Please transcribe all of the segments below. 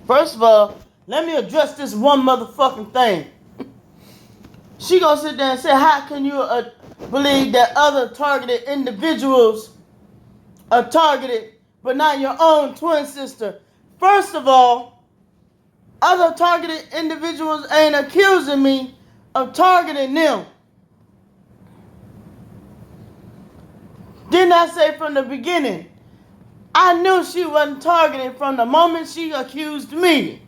First of all, let me address this one motherfucking thing. She gonna sit there and say, how can you believe that other targeted individuals are targeted, but not your own twin sister? First of all, other targeted individuals ain't accusing me of targeting them. Didn't I say from the beginning? I knew she wasn't targeted from the moment she accused me.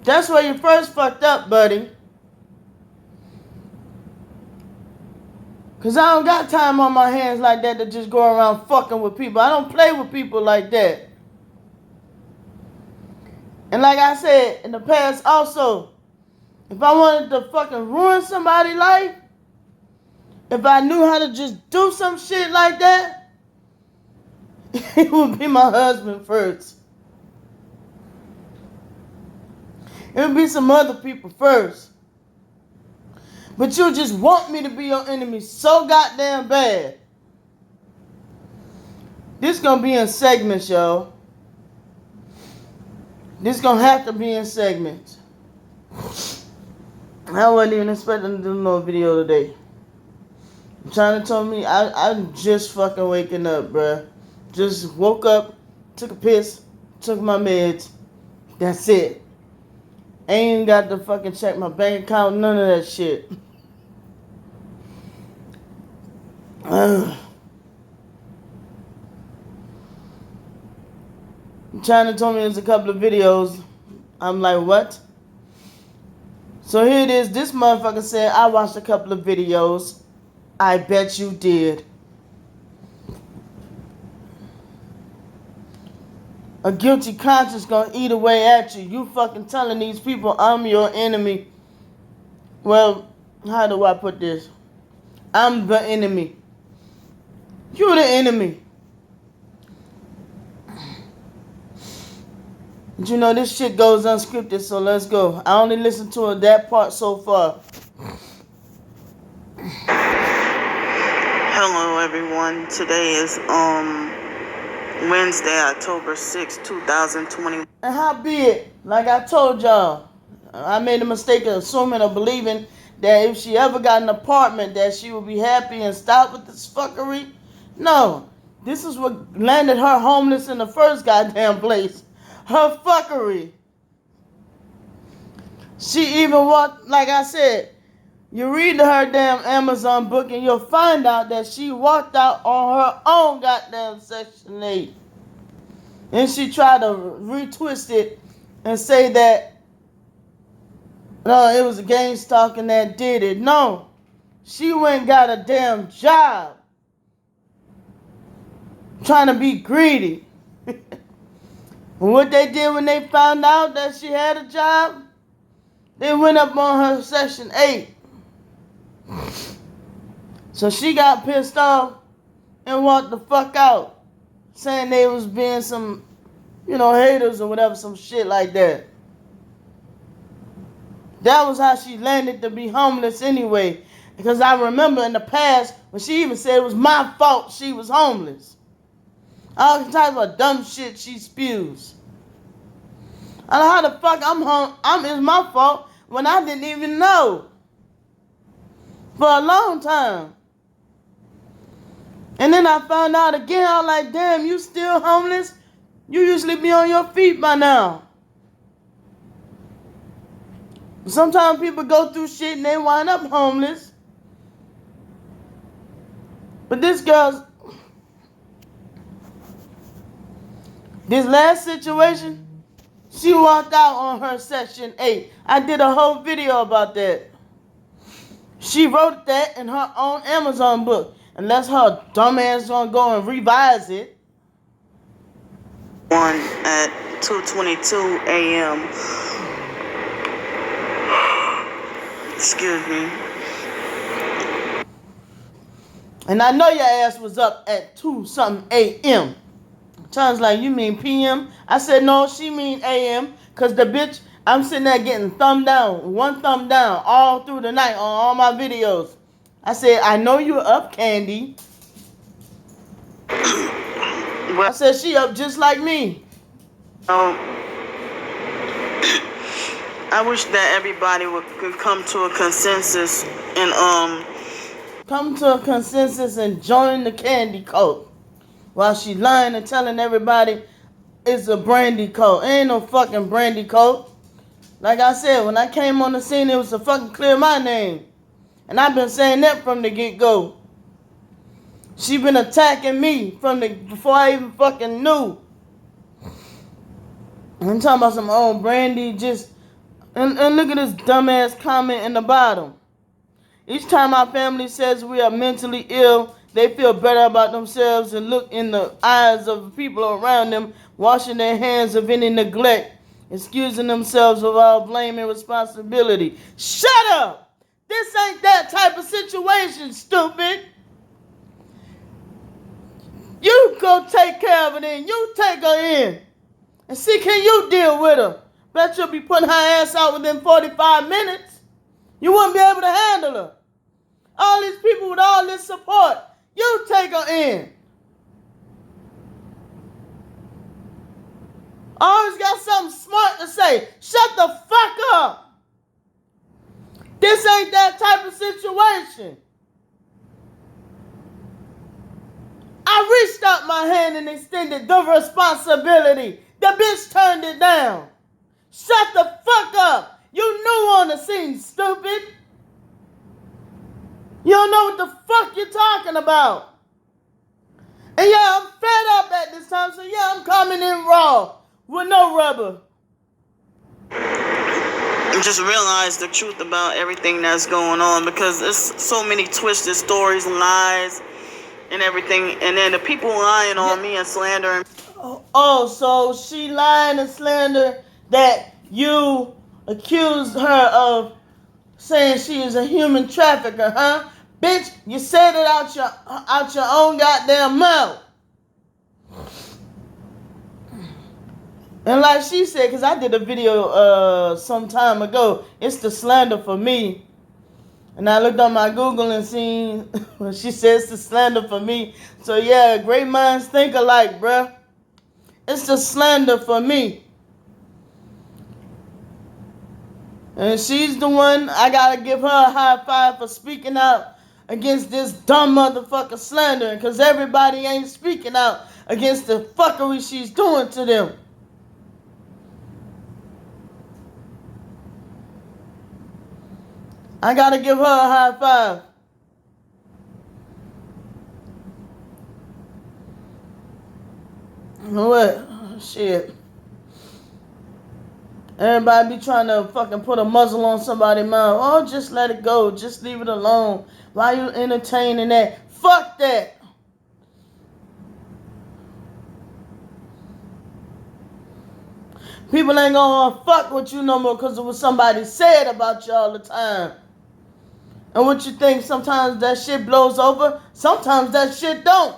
That's where you first fucked up, buddy. Because I don't got time on my hands like that to just go around fucking with people. I don't play with people like that. And like I said in the past also, if I wanted to fucking ruin somebody's life, if I knew how to just do some shit like that, it would be my husband first. It would be some other people first. But you just want me to be your enemy so goddamn bad. This gonna be in segments, y'all. This gonna have to be in segments. I wasn't even expecting to do no video today. I'm trying to tell me I'm just fucking waking up, bruh. Just woke up, took a piss, took my meds. That's it. Ain't got to fucking check my bank account, none of that shit. China told me there's a couple of videos. I'm like, what? So here it is. This motherfucker said, I watched a couple of videos. I bet you did. A guilty conscience gonna eat away at you. You fucking telling these people I'm your enemy. Well, how do I put this? I'm the enemy. You're the enemy. But you know, this shit goes unscripted, so let's go. I only listened to that part so far. Hello everyone. Today is Wednesday, October 6, 2020. And how be it, like I told y'all, I made a mistake of assuming or believing that if she ever got an apartment that she would be happy and stop with this fuckery. No. This is what landed her homeless in the first goddamn place. Her fuckery. She even walked, like I said, you read her damn Amazon book and you'll find out that she walked out on her own goddamn Section 8. And she tried to retwist it and say that, no, it was a gang stalking that did it. No. She went and got a damn job. Trying to be greedy. What they did when they found out that she had a job, they went up on her Section 8. So she got pissed off and walked the fuck out, saying they was being some, haters or whatever, some shit like that. That was how she landed to be homeless anyway. Because I remember in the past when she even said it was my fault she was homeless. All types of dumb shit she spews. I know how the fuck it's my fault when I didn't even know. For a long time. And then I found out again, I was like, damn, you still homeless? You usually be on your feet by now. Sometimes people go through shit and they wind up homeless. But this last situation, she walked out on her Section 8. I did a whole video about that. She wrote that in her own Amazon book. Unless her dumb ass gonna go and revise it. At 2:22 a.m. Excuse me. And I know your ass was up at 2-something a.m. Sounds like you mean p.m. I said no, she mean a.m. Because the bitch, I'm sitting there getting thumb down, one thumb down all through the night on all my videos. I said, I know you up, Candy. I said, she up just like me. I wish that everybody could come to a consensus and Come to a consensus and join the candy cult. While she lying and telling everybody it's a brandy cult. Ain't no fucking brandy cult. Like I said, when I came on the scene, it was to fucking clear my name. And I've been saying that from the get-go. She been attacking me before I even fucking knew. I'm talking about some old brandy just... And look at this dumbass comment in the bottom. Each time our family says we are mentally ill, they feel better about themselves and look in the eyes of the people around them, washing their hands of any neglect, excusing themselves of all blame and responsibility. Shut up! This ain't that type of situation, stupid. You go take care of it and you take her in. And see, can you deal with her? Bet you'll be putting her ass out within 45 minutes. You wouldn't be able to handle her. All these people with all this support, you take her in. Always got something smart to say. Shut the fuck up. This ain't that type of situation. I reached out my hand and extended the responsibility. The bitch turned it down. Shut the fuck up. You new on the scene, stupid. You don't know what the fuck you're talking about. And yeah, I'm fed up at this time, so yeah, I'm coming in raw with no rubber. Just realize the truth about everything that's going on, because there's so many twisted stories, lies, and everything. And then the people lying on me and slandering. Oh, so she lying and slander that you accused her of saying she is a human trafficker, huh? Bitch, you said it out your own goddamn mouth. And like she said, because I did a video some time ago, it's the slander for me. And I looked on my Google and seen she says it's the slander for me. So yeah, great minds think alike, bruh. It's the slander for me. And she's the one, I gotta give her a high five for speaking out against this dumb motherfucker slandering, because everybody ain't speaking out against the fuckery she's doing to them. I gotta give her a high five. What? Shit. Everybody be trying to fucking put a muzzle on somebody's mouth. Oh, just let it go. Just leave it alone. Why you entertaining that? Fuck that. People ain't gonna fuck with you no more because of what somebody said about you all the time. And what you think, sometimes that shit blows over? Sometimes that shit don't.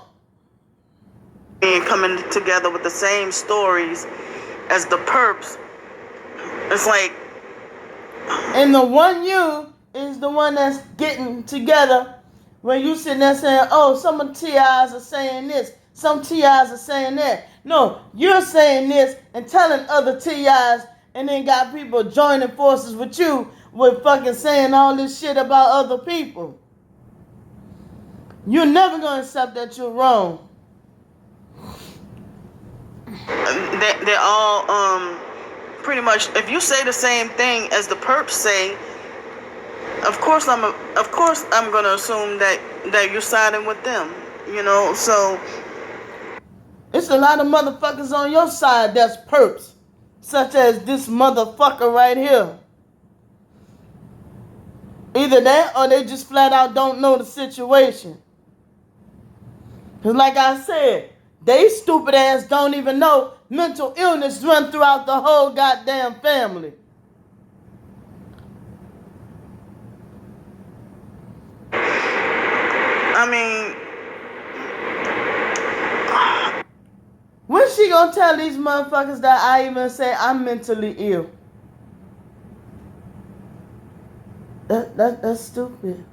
And coming together with the same stories as the perps. It's like... And the one you is the one that's getting together when you sitting there saying, oh, some of TIs are saying this, some TIs are saying that. No, you're saying this and telling other TIs, and then got people joining forces with you with fucking saying all this shit about other people. You're never going to accept that you're wrong. They're all pretty much, if you say the same thing as the perps say, of course I'm going to assume that you're siding with them, you know. So it's a lot of motherfuckers on your side that's perps, such as this motherfucker right here. Either that or they just flat out don't know the situation. Because like I said, they stupid ass don't even know mental illness run throughout the whole goddamn family. I mean, when she gonna tell these motherfuckers that I even say I'm mentally ill? That's stupid.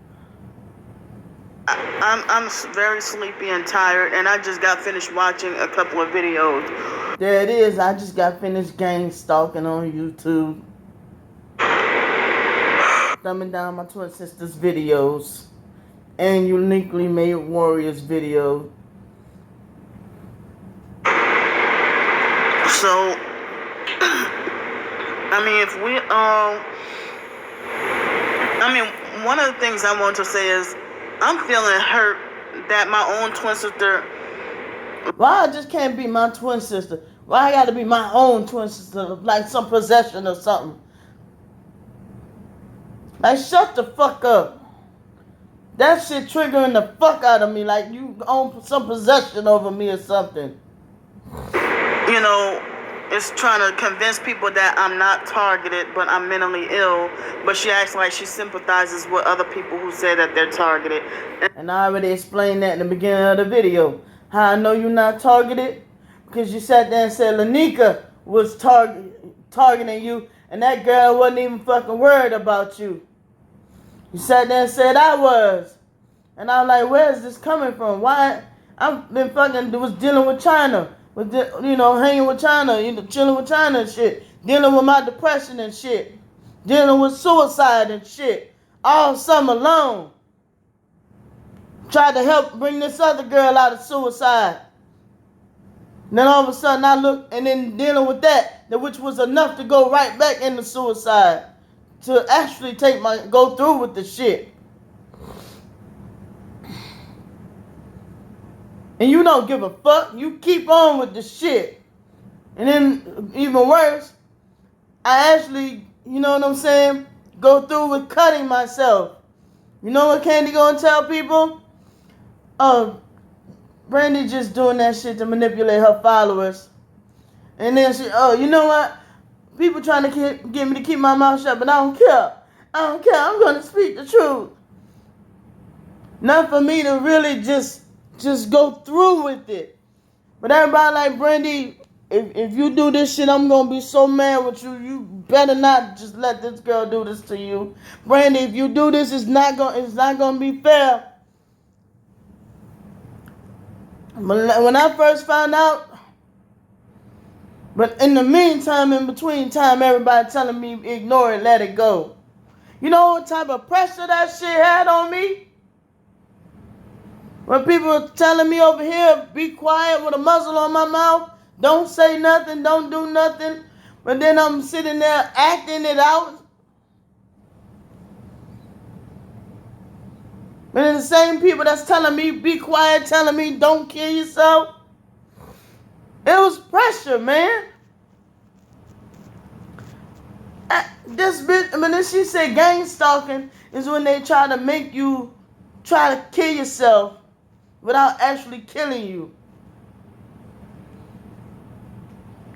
I'm very sleepy and tired, and I just got finished watching a couple of videos There it is. I just got finished gang stalking on YouTube. Thumbing down my twin sister's videos. And Uniquely Made Warriors video. So, I mean, if we, one of the things I want to say is, I'm feeling hurt that my own twin sister. Why I just can't be my twin sister? Why I gotta be my own twin sister, like some possession or something? Like, shut the fuck up. That shit triggering the fuck out of me, like you own some possession over me or something. You know, it's trying to convince people that I'm not targeted, but I'm mentally ill. But she acts like she sympathizes with other people who say that they're targeted. And I already explained that in the beginning of the video. How I know you're not targeted? Because you sat there and said Lanika was targeting you, and that girl wasn't even fucking worried about you. You sat there and said I was. And I was like, where is this coming from? Why? I've been was dealing with China. Hanging with China, chilling with China and shit. Dealing with my depression and shit. Dealing with suicide and shit. All summer long. Tried to help bring this other girl out of suicide. And then all of a sudden I look, and then dealing with that, which was enough to go right back into suicide. To actually go through with the shit. And you don't give a fuck. You keep on with the shit. And then, even worse, I actually, you know what I'm saying, go through with cutting myself. You know what Candy gonna tell people? Oh, Brandy just doing that shit to manipulate her followers. And then you know what? People trying to get me to keep my mouth shut, but I don't care. I don't care. I'm gonna speak the truth. Not for me to really just go through with it. But everybody like, Brandy, if you do this shit, I'm gonna be so mad with you. You better not just let this girl do this to you. Brandy, if you do this, it's not gonna be fair. When I first found out, but in the meantime, in between time, everybody telling me ignore it, let it go. You know what type of pressure that shit had on me? When people are telling me over here, be quiet with a muzzle on my mouth, don't say nothing, don't do nothing, but then I'm sitting there acting it out. But then the same people that's telling me, be quiet, telling me, don't kill yourself. It was pressure, man. This bitch, then she said gang stalking is when they try to make you try to kill yourself without actually killing you.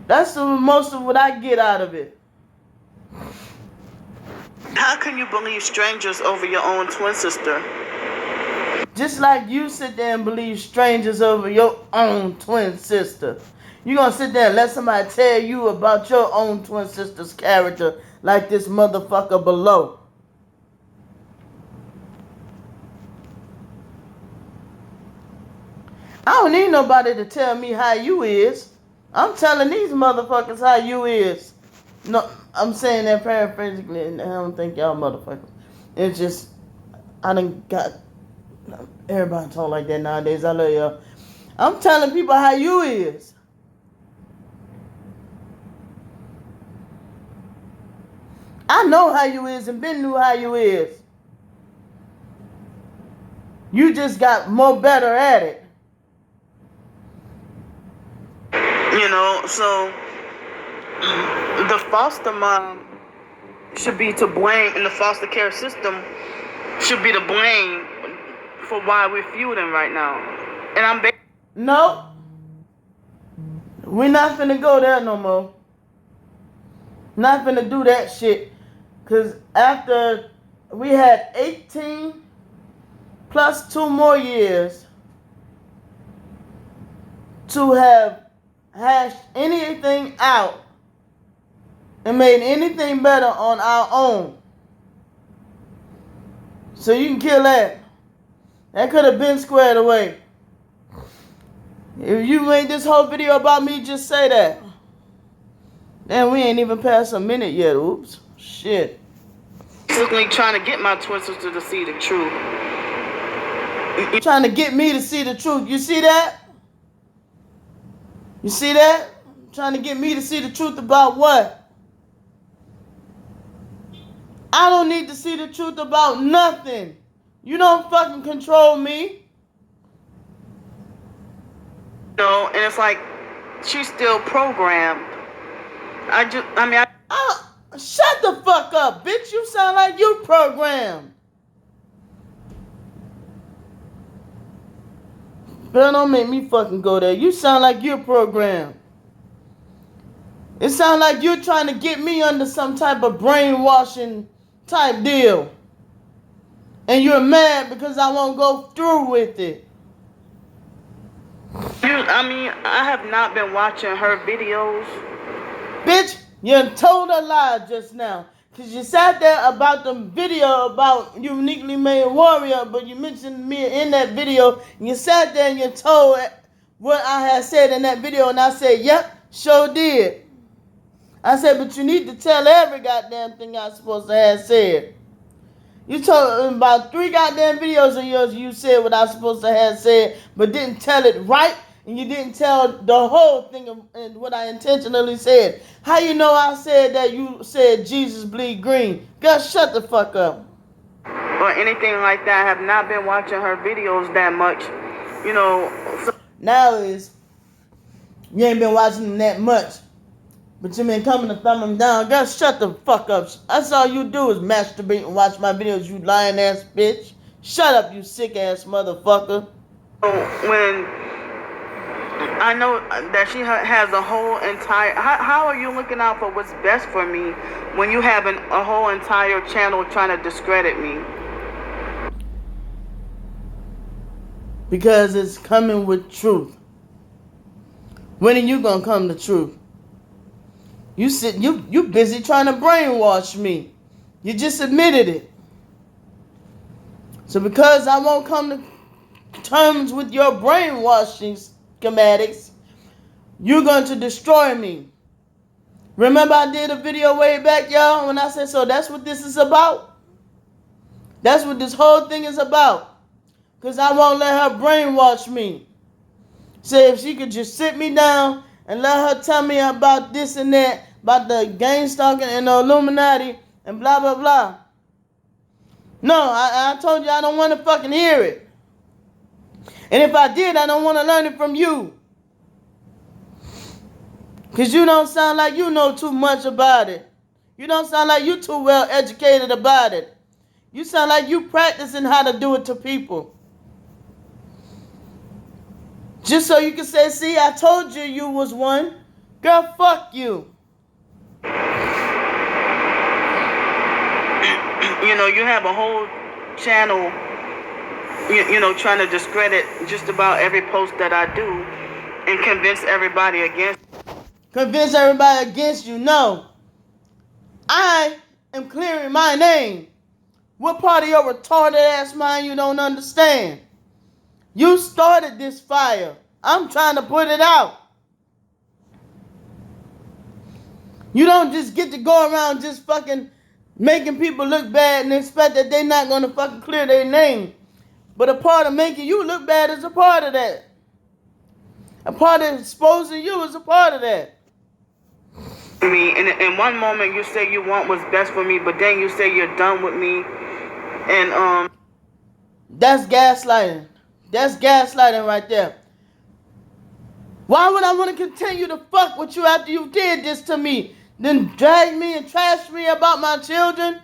That's most of what I get out of it. How can you believe strangers over your own twin sister? Just like you sit there and believe strangers over your own twin sister. You gonna sit there and let somebody tell you about your own twin sister's character like this motherfucker below. I don't need nobody to tell me how you is. I'm telling these motherfuckers how you is. No, I'm saying that paraphrasically, and I don't think y'all motherfuckers. It's just, I done got, everybody talk like that nowadays. I love y'all. I'm telling people how you is. I know how you is and been knew how you is. You just got more better at it. You know, so the foster mom should be to blame, and the foster care system should be to blame for why we're feuding right now. And I'm No. We're not finna go there no more. Not finna do that shit. Because after we had 18 plus 2 more years to have hashed anything out and made anything better on our own. So you can kill that. That could have been squared away. If you made this whole video about me, just say that. And we ain't even past a minute yet. Oops. Shit. Basically trying to get my twin sister to see the truth. Trying to get me to see the truth. You see that? You see that? Trying to get me to see the truth about what? I don't need to see the truth about nothing. You don't fucking control me. No, and it's like she's still programmed. Shut the fuck up, bitch. You sound like you programmed. But don't make me fucking go there. You sound like you're programmed. It sounds like you're trying to get me under some type of brainwashing type deal. And you're mad because I won't go through with it. I have not been watching her videos. Bitch, you told a lie just now. Because you sat there about the video about Uniquely Made Warrior, but you mentioned me in that video. And you sat there and you told what I had said in that video. And I said, yep, sure did. I said, but you need to tell every goddamn thing I'm supposed to have said. You told about 3 goddamn videos of yours, you said what I was supposed to have said, but didn't tell it right, and you didn't tell the whole thing of what I intentionally said. How you know I said that you said Jesus bleed green? Girl, shut the fuck up. Or anything like that. I have not been watching her videos that much. You know. Now is, you ain't been watching them that much. But you been coming to thumb them down. Girl, shut the fuck up. That's all you do is masturbate and watch my videos, you lying ass bitch. Shut up, you sick ass motherfucker. When I know that she has a whole entire... How are you looking out for what's best for me when you have a whole entire channel trying to discredit me? Because it's coming with truth. When are you gonna come to truth? You busy trying to brainwash me. You just admitted it. So because I won't come to terms with your brainwashing schematics, you're going to destroy me. Remember I did a video way back, y'all, when I said, so that's what this is about? That's what this whole thing is about. Because I won't let her brainwash me. Say if she could just sit me down and let her tell me about this and that, about the gang stalking and the Illuminati and blah, blah, blah. No, I told you I don't want to fucking hear it. And if I did, I don't want to learn it from you. Because you don't sound like you know too much about it. You don't sound like you too well educated about it. You sound like you practicing how to do it to people. Just so you can say, see, I told you you was one. Girl, fuck you. You know, you have a whole channel, you know, trying to discredit just about every post that I do and convince everybody against. Convince everybody against you? No. I am clearing my name. What part of your retarded ass mind you don't understand? You started this fire. I'm trying to put it out. You don't just get to go around just fucking making people look bad and expect that they're not going to fucking clear their name. But a part of making you look bad is a part of that. A part of exposing you is a part of that. Me, and in one moment you say you want what's best for me, but then you say you're done with me. And that's gaslighting. That's gaslighting right there. Why would I want to continue to fuck with you after you did this to me? Then drag me and trash me about my children?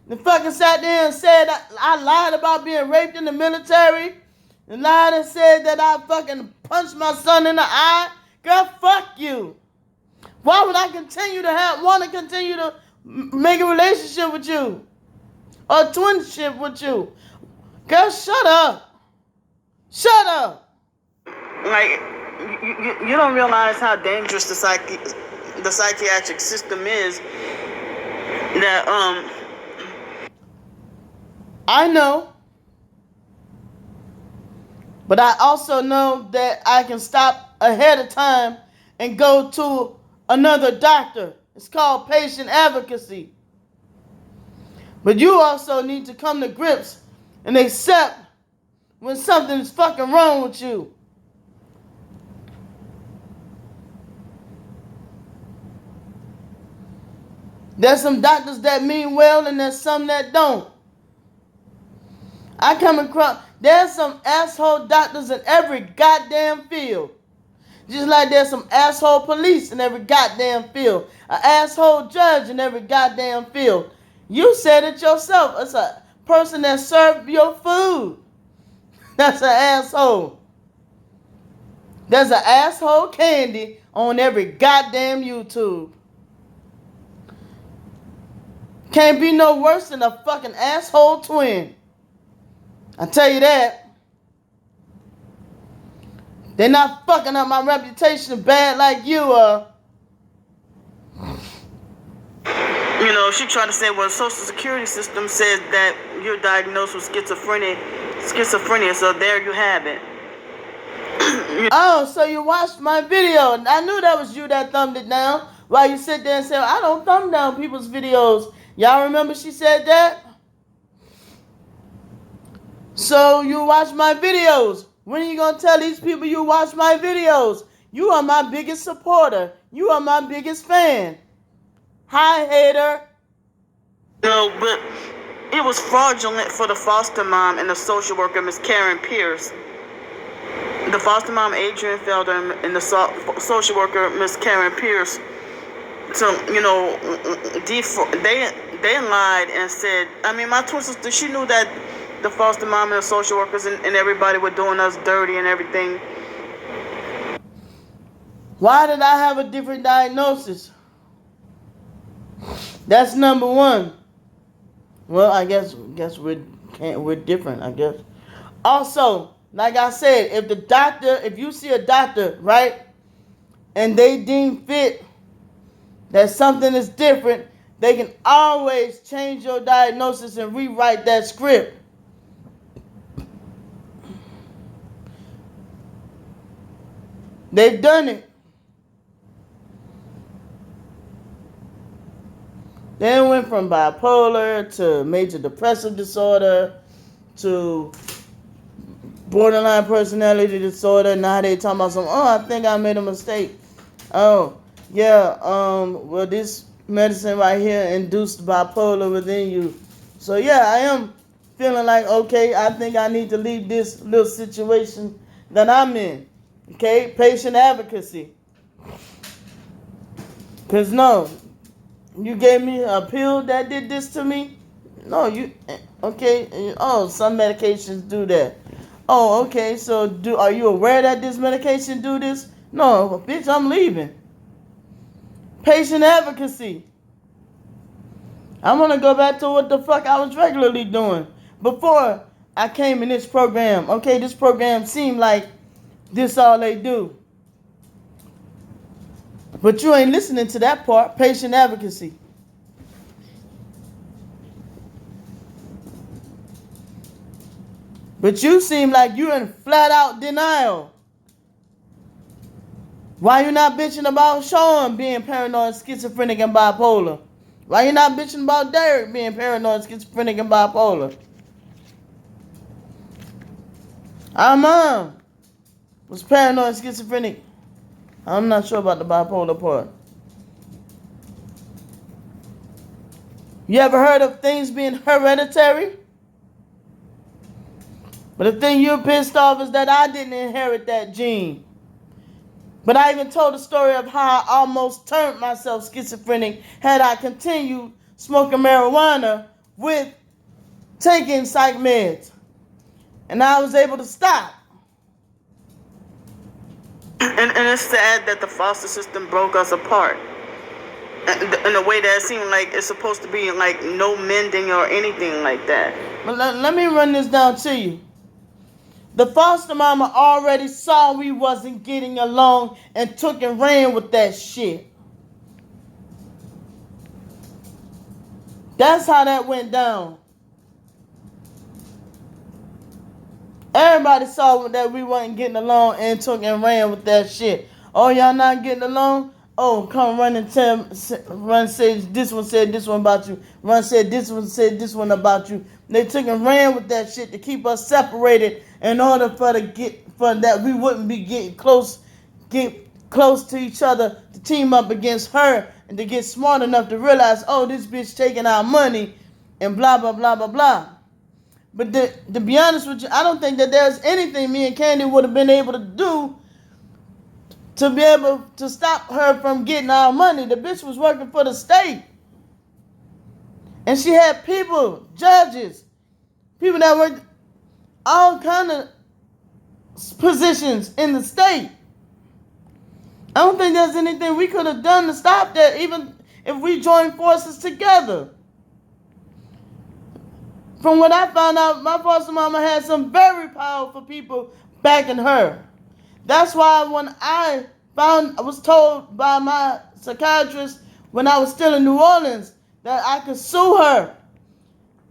And fucking sat there and said I lied about being raped in the military? And lied and said that I fucking punched my son in the eye? Girl, fuck you. Why would I want to continue to make a relationship with you? Or a twinship with you? Girl, shut up. Shut up. Like, you don't realize how dangerous the psychiatric system is. That I know. But I also know that I can stop ahead of time and go to another doctor. It's called patient advocacy. But you also need to come to grips and accept when something is fucking wrong with you. There's some doctors that mean well and there's some that don't. I come across, there's some asshole doctors in every goddamn field. Just like there's some asshole police in every goddamn field. An asshole judge in every goddamn field. You said it yourself. It's a person that served your food. That's an asshole. There's an asshole candy on every goddamn YouTube. Can't be no worse than a fucking asshole twin. I tell you that. They're not fucking up my reputation bad like you are. You know, she tried to say, well, the Social Security system says that you're diagnosed with schizophrenia, so there you have it. Oh, so you watched my video. I knew that was you that thumbed it down. While you sit there and say, I don't thumb down people's videos. Y'all remember she said that? So you watch my videos. When are you going to tell these people you watch my videos? You are my biggest supporter. You are my biggest fan. Hi, hater. No, but it was fraudulent for the foster mom and the social worker, Miss Karen Pierce. The foster mom, Adrian Felder, and the social worker, Miss Karen Pierce, they lied and said, I mean, my twin sister, she knew that the foster mom and the social workers and everybody were doing us dirty and everything. Why did I have a different diagnosis? That's number one. Well, I guess we're different, I guess. Also, like I said, if you see a doctor, right, and they deem fit that something is different, they can always change your diagnosis and rewrite that script. They've done it. They went from bipolar to major depressive disorder to borderline personality disorder. Now they talking about I think I made a mistake. Oh, yeah, well, this medicine right here induced bipolar within you. So, yeah, I am feeling like, okay, I think I need to leave this little situation that I'm in. Okay, patient advocacy. Because, no, you gave me a pill that did this to me? No, okay, some medications do that. Oh, okay, so are you aware that this medication do this? No, bitch, I'm leaving. Patient advocacy. I want to go back to what the fuck I was regularly doing before I came in this program. Okay, this program seemed like this all they do. But you ain't listening to that part, patient advocacy. But you seem like you're in flat out denial. Why you not bitching about Sean being paranoid, schizophrenic, and bipolar? Why you not bitching about Derek being paranoid, schizophrenic, and bipolar? Our mom was paranoid, schizophrenic. I'm not sure about the bipolar part. You ever heard of things being hereditary? But the thing you're pissed off is that I didn't inherit that gene. But I even told the story of how I almost turned myself schizophrenic had I continued smoking marijuana with taking psych meds. And I was able to stop. And it's sad that the foster system broke us apart. In a way that it seemed like it's supposed to be like no mending or anything like that. But let me run this down to you. The foster mama already saw we wasn't getting along and took and ran with that shit. That's how that went down. Everybody saw that we wasn't getting along and took and ran with that shit. Oh, y'all not getting along? Oh, come run and tell, run said this one said this one about you. Run said this one about you. They took and ran with that shit to keep us separated in order for that we wouldn't be get close to each other to team up against her and to get smart enough to realize, oh, this bitch taking our money and blah, blah, blah, blah, blah. But to be honest with you, I don't think that there's anything me and Candy would have been able to do to be able to stop her from getting our money. The bitch was working for the state. And she had people, judges, people that worked all kind of positions in the state. I don't think there's anything we could have done to stop that, even if we joined forces together. From what I found out, my foster mama had some very powerful people backing her. That's why when I was told by my psychiatrist when I was still in New Orleans that I could sue her,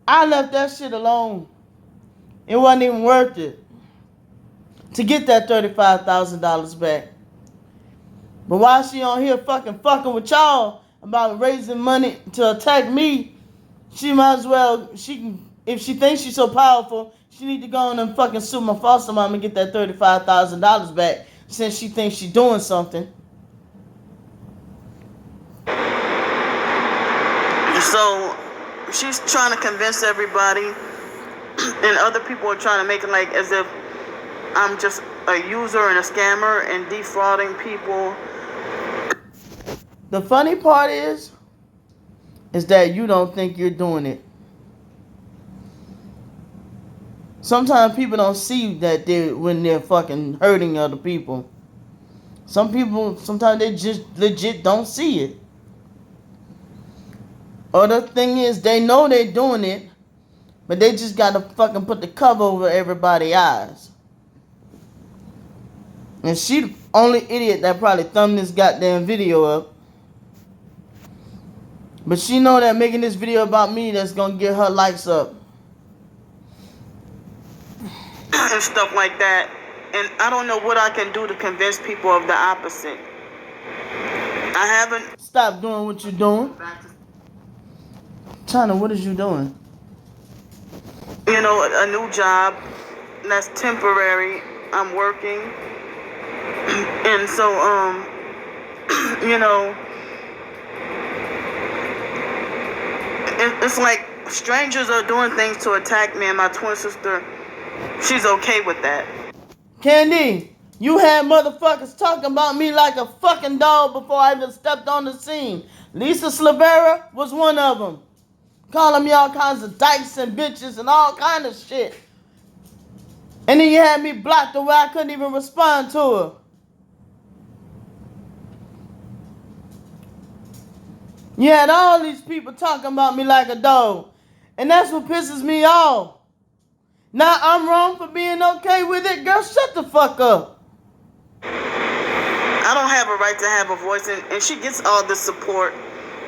I left that shit alone. It wasn't even worth it to get that $35,000 back. But while she on here fucking with y'all about raising money to attack me, she might as well, if she thinks she's so powerful, she need to go on and fucking sue my foster mom and get that $35,000 back since she thinks she's doing something. So she's trying to convince everybody, and other people are trying to make it like as if I'm just a user and a scammer and defrauding people. The funny part is that you don't think you're doing it. Sometimes people don't see that when they're fucking hurting other people. Some people, sometimes they just legit don't see it. Other thing is, they know they're doing it, but they just gotta fucking put the cover over everybody's eyes. And she the only idiot that probably thumbed this goddamn video up. But she know that making this video about me, that's gonna get her likes up. And stuff like that. And I don't know what I can do to convince people of the opposite. I haven't. Stop doing what you're doing. China, what is you doing? You know, a new job that's temporary. I'm working. And so, you know, it's like strangers are doing things to attack me, and my twin sister, she's okay with that. Candy, you had motherfuckers talking about me like a fucking dog before I even stepped on the scene. Lisa Slavera was one of them. Calling me all kinds of dykes and bitches and all kind of shit. And then you had me blocked the way I couldn't even respond to her. You had all these people talking about me like a dog. And that's what pisses me off. Now I'm wrong for being okay with it? Girl, shut the fuck up. I don't have a right to have a voice, and she gets all this support.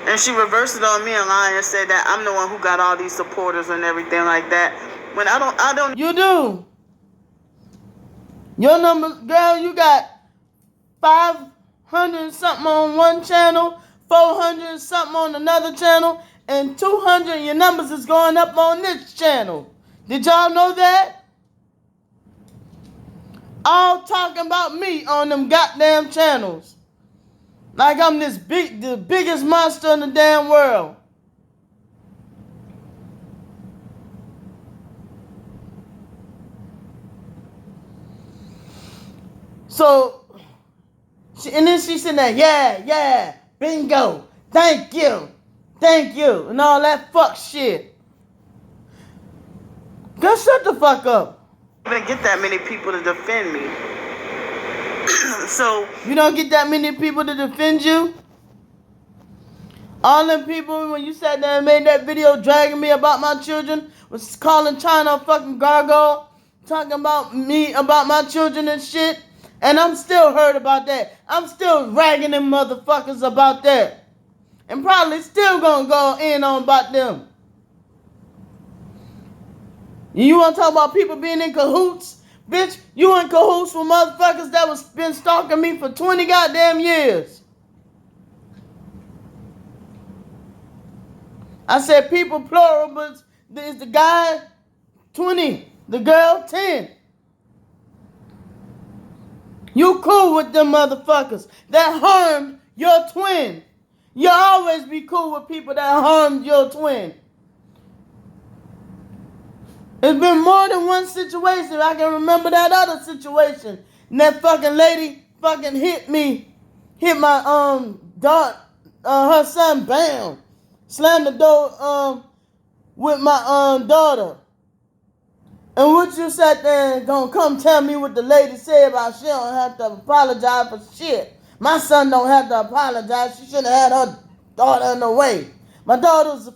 And she reversed it on me online and said that I'm the one who got all these supporters and everything like that. When I don't. You do. Your number, girl, you got 500 something on one channel, 400 something on another channel, and 200 your numbers is going up on this channel. Did y'all know that? All talking about me on them goddamn channels. Like I'm the biggest monster in the damn world. So, and then she said that, yeah, bingo, thank you, and all that fuck shit. Girl, shut the fuck up. I didn't get that many people to defend me. So you don't get that many people to defend you? All them people, when you sat there and made that video dragging me about my children, was calling China a fucking gargoyle, talking about me, about my children and shit, and I'm still hurt about that. I'm still ragging them motherfuckers about that. And probably still gonna go in on about them. You wanna talk about people being in cahoots? Bitch, you in cahoots with motherfuckers that was been stalking me for 20 goddamn years. I said people plural, but is the guy 20, the girl 10. You cool with them motherfuckers that harmed your twin. You always be cool with people that harmed your twin. It's been more than one situation. I can remember that other situation. And that fucking lady fucking hit my daughter, her son, bam. Slammed the door with my daughter. And what you sat there and gonna come tell me what the lady said about she don't have to apologize for shit. My son don't have to apologize. She shouldn't have had her daughter in the way. My daughter was a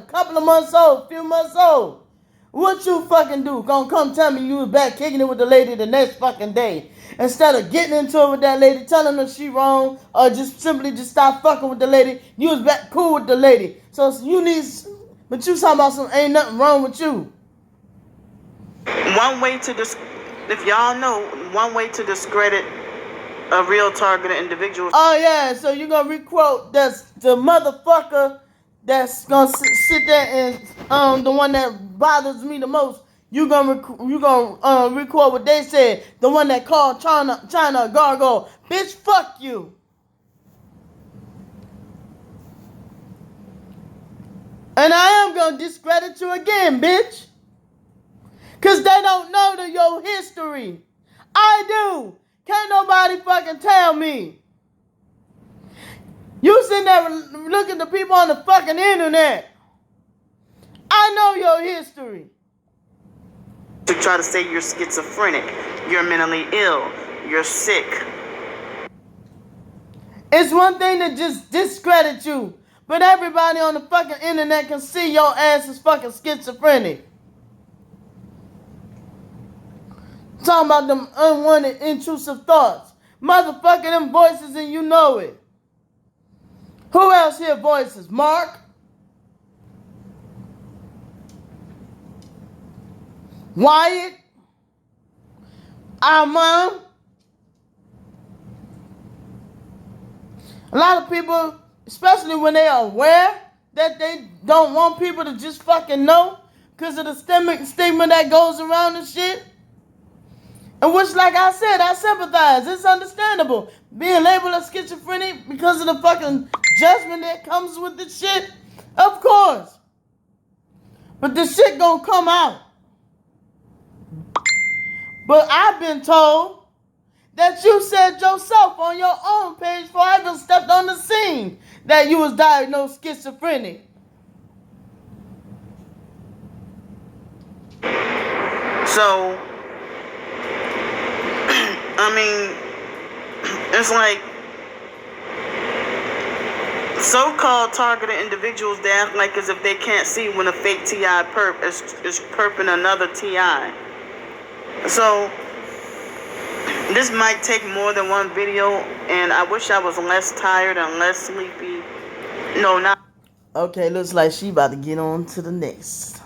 couple of months old, a few months old. What you fucking do? Gonna come tell me you was back kicking it with the lady the next fucking day. Instead of getting into it with that lady, telling her she wrong, or just simply stop fucking with the lady, you was back cool with the lady. So but you talking about ain't nothing wrong with you. If y'all know, one way to discredit a real targeted individual. Oh yeah, so you're gonna requote that's the motherfucker that's gonna sit there and the one that bothers me the most. You gonna requote what they said. The one that called China a gargoyle. Bitch, fuck you. And I am gonna discredit you again, bitch. Cause they don't know your history. I do. Can't nobody fucking tell me. You sitting there looking at people on the fucking internet. I know your history. To try to say you're schizophrenic, you're mentally ill, you're sick. It's one thing to just discredit you, but everybody on the fucking internet can see your ass is fucking schizophrenic. Talking about them unwanted, intrusive thoughts. Motherfucking them voices and you know it. Who else hear voices? Mark? Wyatt? Our mom? A lot of people, especially when they are aware that they don't want people to just fucking know because of the stigma that goes around and shit. And which, like I said, I sympathize. It's understandable. Being labeled as schizophrenic because of the fucking judgment that comes with this shit. Of course. But the shit gonna come out. But I've been told that you said yourself on your own page before I even stepped on the scene that you was diagnosed schizophrenic. So, I mean, it's like so-called targeted individuals, they act like as if they can't see when a fake TI perp is perping another TI. So, this might take more than one video, and I wish I was less tired and less sleepy. No, not. Okay, looks like she about to get on to the next.